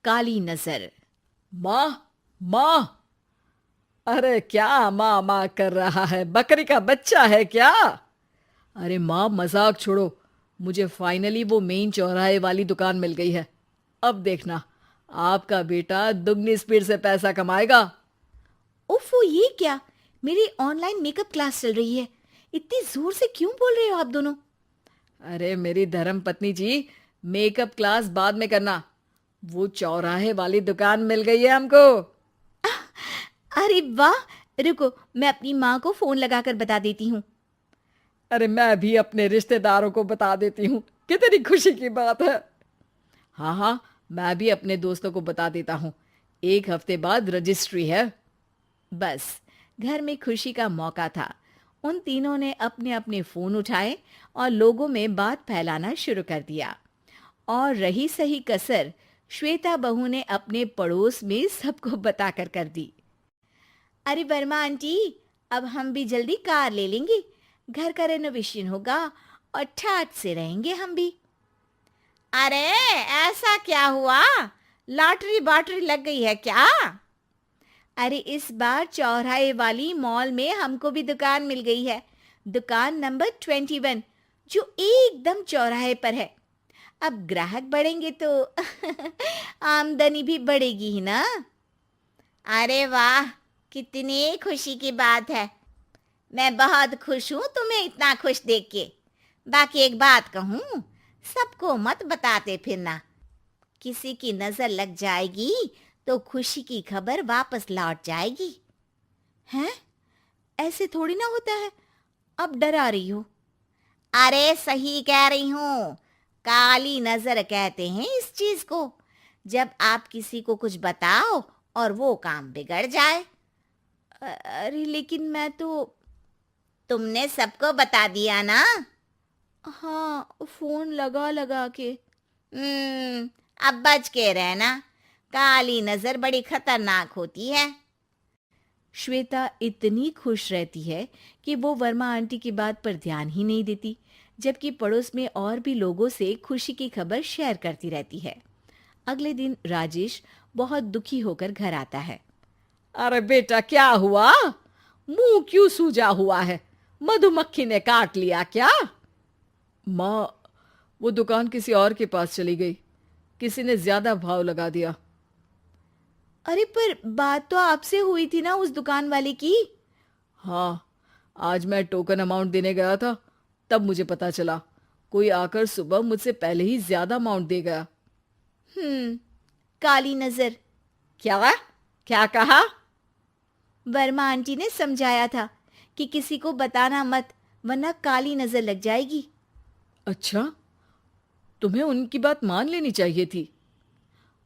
काली नजर। माँ, माँ। अरे क्या माँ माँ कर रहा है? बकरी का बच्चा है क्या? अरे माँ, मजाक छोड़ो। मुझे फाइनली वो मेन चौराहे वाली दुकान मिल गई है। अब देखना, आपका बेटा दुगनी स्पीड से पैसा कमाएगा। ओफो, ये क्या? मेरी ऑनलाइन मेकअप क्लास चल रही है। इतनी जोर से क्यों बोल रहे हो आप दोनों? अरे मेरी धर्म पत्नी जी, मेकअप क्लास बाद में करना। वो चौराहे वाली दुकान मिल गई है हमको। अरे वाह! रुको, मैं अपनी माँ को फोन लगाकर बता देती हूँ। अरे मैं भी अपने रिश्तेदारों को बता देती हूँ। कितनी खुशी की बात है। हाँ हाँ, मैं भी अपने दोस्तों को बता देता हूँ। 1 हफ्ते बाद रजिस्ट्री है। बस, घर में खुशी का मौका था। उन तीनों ने अपने अपने फोन उठाए और लोगों में बात फैलाना शुरू कर दिया। और रही सही कसर, श्वेता बहू ने अपने पड़ोस में सबको बताकर कर दी। अरे वर्मा आंटी, अब हम भी जल्दी कार ले लेंगे। घर का रेनोवेशन होगा और ठाट से रहेंगे हम भी। अरे, ऐसा क्या हुआ? लॉटरी बाटरी लग गई है क्या? अरे, इस बार चौराहे वाली मॉल में हमको भी दुकान मिल गई है। दुकान नंबर 21, जो एकदम चौराहे पर है। अब ग्राहक बढ़ेंगे तो आमदनी भी बढ़ेगी ही ना। अरे वाह, कितनी खुशी की बात है। मैं बहुत खुश हूँ तुम्हें इतना खुश देख के। बाकी एक बात कहूँ, सबको मत बताते फिरना। किसी की नजर लग जाएगी तो खुशी की खबर वापस लौट जाएगी। हैं? ऐसे थोड़ी ना होता है। अब डरा रही हो। अरे सही कह रही हूँ। काली नजर कहते हैं इस चीज को, जब आप किसी को कुछ बताओ और वो काम बिगड़ जाए। अरे लेकिन मैं तो। तुमने सबको बता दिया ना? हाँ, फोन लगा लगा के। अब बच के रहना। काली नजर बड़ी खतरनाक होती है। श्वेता इतनी खुश रहती है कि वो वर्मा आंटी की बात पर ध्यान ही नहीं देती, जबकि पड़ोस में और भी लोगों से खुशी की खबर शेयर करती रहती है। अगले दिन राजेश बहुत दुखी होकर घर आता है। अरे बेटा, क्या हुआ? मुंह क्यों सूजा हुआ है? मधुमक्खी ने काट लिया क्या? माँ, वो दुकान किसी और के पास चली गई। किसी ने ज्यादा भाव लगा दिया। अरे पर बात तो आपसे हुई थी ना उस दुकान वाले की। हाँ, आज मैं टोकन अमाउंट देने गया था, तब मुझे पता चला। कोई आकर सुबह मुझसे पहले ही ज्यादा अमाउंट दे गया। हम्म, काली नजर। क्या? क्या कहा? वर्मा आंटी ने समझाया था कि किसी को बताना मत, वरना काली नजर लग जाएगी। अच्छा, तुम्हें उनकी बात मान लेनी चाहिए थी।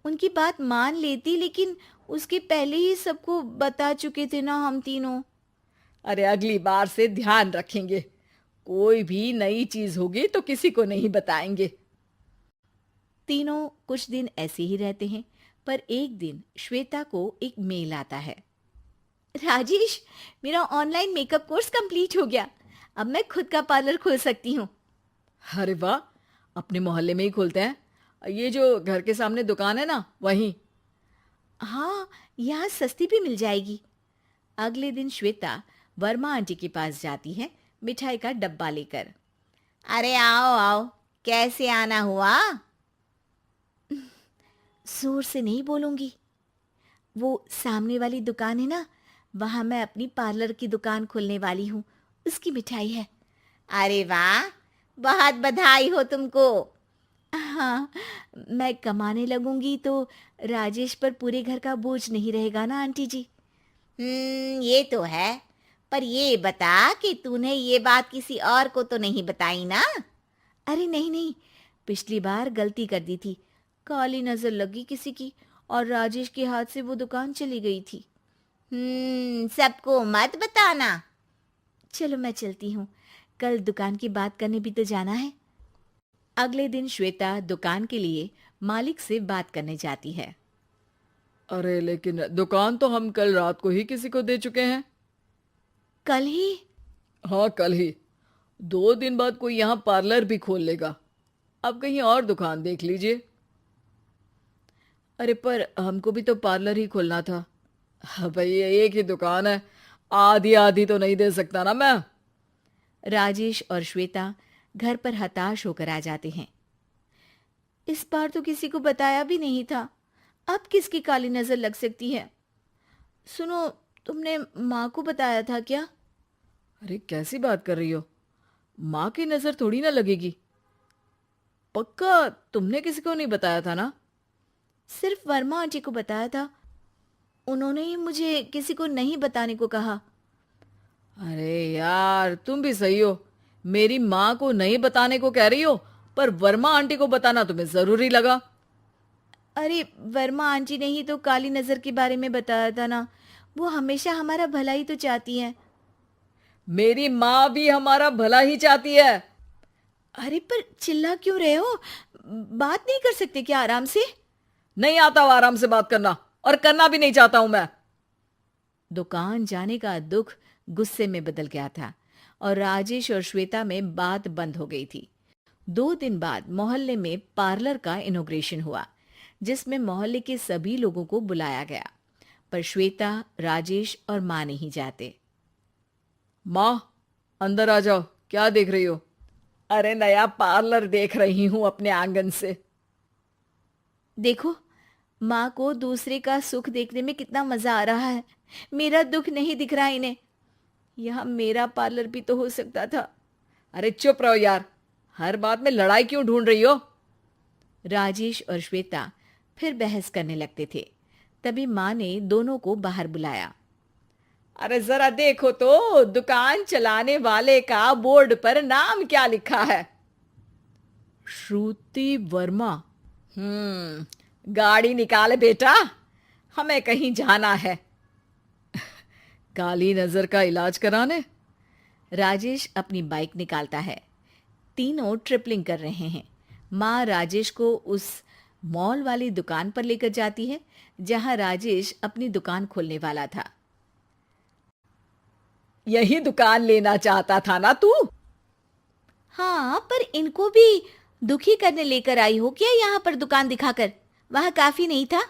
उनकी बात मान लेती, लेकिन उसके पहले ही सबको बता चुके थे ना हम तीनों। अरे अगली बार से ध्यान रखेंगे। कोई भी नई चीज होगी तो किसी को नहीं बताएंगे। तीनों कुछ दिन ऐसे ही रहते हैं, पर एक दिन श्वेता को एक मेल आता है। राजेश, मेरा ऑनलाइन मेकअप कोर्स कंप्लीट हो गया। अब मैं खुद का पार्लर खोल सकती हूँ। अरे वाह, अपने मोहल्ले में ही खोलते हैं। ये जो घर के सामने दुकान है ना, वहीं। हाँ, यहाँ सस्ती भी मिल जाएगी। अगले दिन श्वेता वर्मा आंटी के पास जाती है, मिठाई का डब्बा लेकर। अरे आओ आओ, कैसे आना हुआ? जोर से नहीं बोलूंगी। वो सामने वाली दुकान है ना, वहां मैं अपनी पार्लर की दुकान खोलने वाली हूँ। उसकी मिठाई है। अरे वाह, बहुत बधाई हो तुमको। हाँ, मैं कमाने लगूंगी तो राजेश पर पूरे घर का बोझ नहीं रहेगा ना आंटी जी। ये तो है। पर ये बता कि तूने ये बात किसी और को तो नहीं बताई ना? अरे नहीं नहीं, पिछली बार गलती कर दी थी। काली नजर लगी किसी की और राजेश के हाथ से वो दुकान चली गई थी। सबको मत बताना। चलो मैं चलती हूँ, कल दुकान की बात करने भी तो जाना है। अगले दिन श्वेता दुकान के लिए मालिक से बात करने जाती है। अरे लेकिन दुकान तो हम कल रात को ही किसी को दे चुके हैं। कल ही? हाँ, कल ही। 2 दिन बाद कोई यहाँ पार्लर भी खोल लेगा। अब कहीं और दुकान देख लीजिए। अरे पर हमको भी तो पार्लर ही खोलना था। हाँ भाई, एक ही दुकान है, आधी आधी तो नहीं दे सकता ना मैं। राजेश और श्वेता घर पर हताश होकर आ जाते हैं। इस बार तो किसी को बताया भी नहीं था, अब किसकी काली नजर लग सकती है। सुनो, तुमने माँ को बताया था क्या? अरे कैसी बात कर रही हो, माँ की नजर थोड़ी ना लगेगी। पक्का तुमने किसी को नहीं बताया था ना? सिर्फ वर्मा आंटी को बताया था, उन्होंने ही मुझे किसी को नहीं बताने को कहा। अरे यार, तुम भी सही हो, मेरी माँ को नहीं बताने को कह रही हो, पर वर्मा आंटी को बताना तुम्हें जरूरी लगा। अरे वर्मा आंटी ने ही तो काली नजर के बारे में बताया था ना, वो हमेशा हमारा भला ही तो चाहती हैं। मेरी माँ भी हमारा भला ही चाहती है। अरे पर चिल्ला क्यों रहे हो? बात नहीं कर सकते क्या आराम से? नहीं आता वो आराम से बात करना, और करना भी नहीं चाहता हूं मैं। दुकान जाने का दुख गुस्से में बदल गया था और राजेश और श्वेता में बात बंद हो गई थी। 2 दिन बाद मोहल्ले में पार्लर का इनॉग्रेशन हुआ, जिसमें मोहल्ले के सभी लोगों को बुलाया गया, पर श्वेता, राजेश और माँ नहीं जाते। माँ, अंदर आ जाओ, क्या देख रही हो? अरे नया पार्लर देख रही हूं अपने आंगन से। देखो, माँ को दूसरे का सुख देखने में कितना मजा आ रहा है, मेरा दुख नहीं दिख रहा इन्हें। यहाँ मेरा पार्लर भी तो हो सकता था। अरे चुप रहो यार, हर बात में लड़ाई क्यों ढूंढ रही हो? राजेश और श्वेता फिर बहस करने लगते थे। तभी माँ ने दोनों को बाहर बुलाया। अरे जरा देखो तो, दुकान चलाने वाले का बोर्ड पर नाम क्या लिखा है? श्रुति वर्मा। गाड़ी निकाले बेटा, हमें कहीं जाना है। काली नजर का इलाज कराने? राजेश अपनी बाइक निकालता है। तीनों ट्रिपलिंग कर रहे हैं। माँ राजेश को उस मॉल वाली दुकान पर लेकर जाती है जहां राजेश अपनी दुकान खोलने वाला था। यही दुकान लेना चाहता था ना तू? हाँ, पर इनको भी दुखी करने लेकर आई हो क्या यहाँ पर दुकान दिखाकर? वहां काफी नहीं था?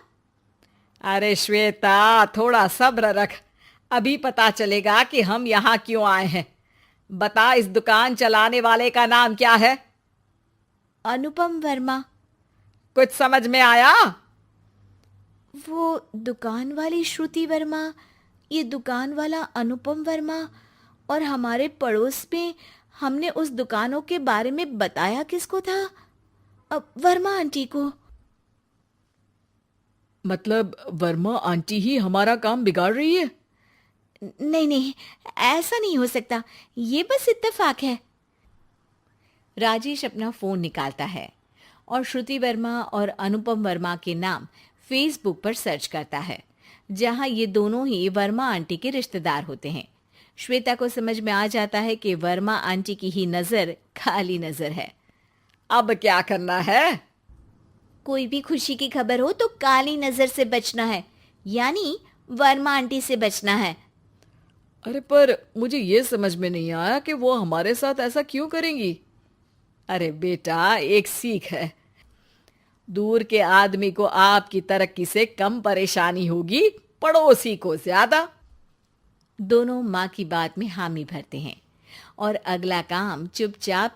अरे श्वेता, थोड़ा सब्र रख, अभी पता चलेगा कि हम यहाँ क्यों आए हैं। बता, इस दुकान चलाने वाले का नाम क्या है? अनुपम वर्मा। कुछ समझ में आया? वो दुकान वाली श्रुति वर्मा, ये दुकान वाला अनुपम वर्मा, और हमारे पड़ोस में हमने उस दुकानों के बारे में बताया किसको था? अब वर्मा आंटी को। मतलब वर्मा आंटी ही हमारा काम बिगाड़ रही है? नहीं नहीं, ऐसा नहीं हो सकता, ये बस इत्तेफाक है। राजेश अपना फोन निकालता है और श्रुति वर्मा और अनुपम वर्मा के नाम फेसबुक पर सर्च करता है, जहां ये दोनों ही वर्मा आंटी के रिश्तेदार होते हैं। श्वेता को समझ में आ जाता है कि वर्मा आंटी की ही नजर काली नजर है। अब क्या करना है? कोई भी खुशी की खबर हो तो काली नजर से बचना है, यानी वर्मा आंटी से बचना है। अरे पर मुझे ये समझ में नहीं आया कि वो हमारे साथ ऐसा क्यों करेंगी। अरे बेटा, एक सीख है, दूर के आदमी को आपकी तरक्की से कम परेशानी होगी, पड़ोसी को ज्यादा। दोनों माँ की बात में हामी भरते हैं और अगला काम चुपचाप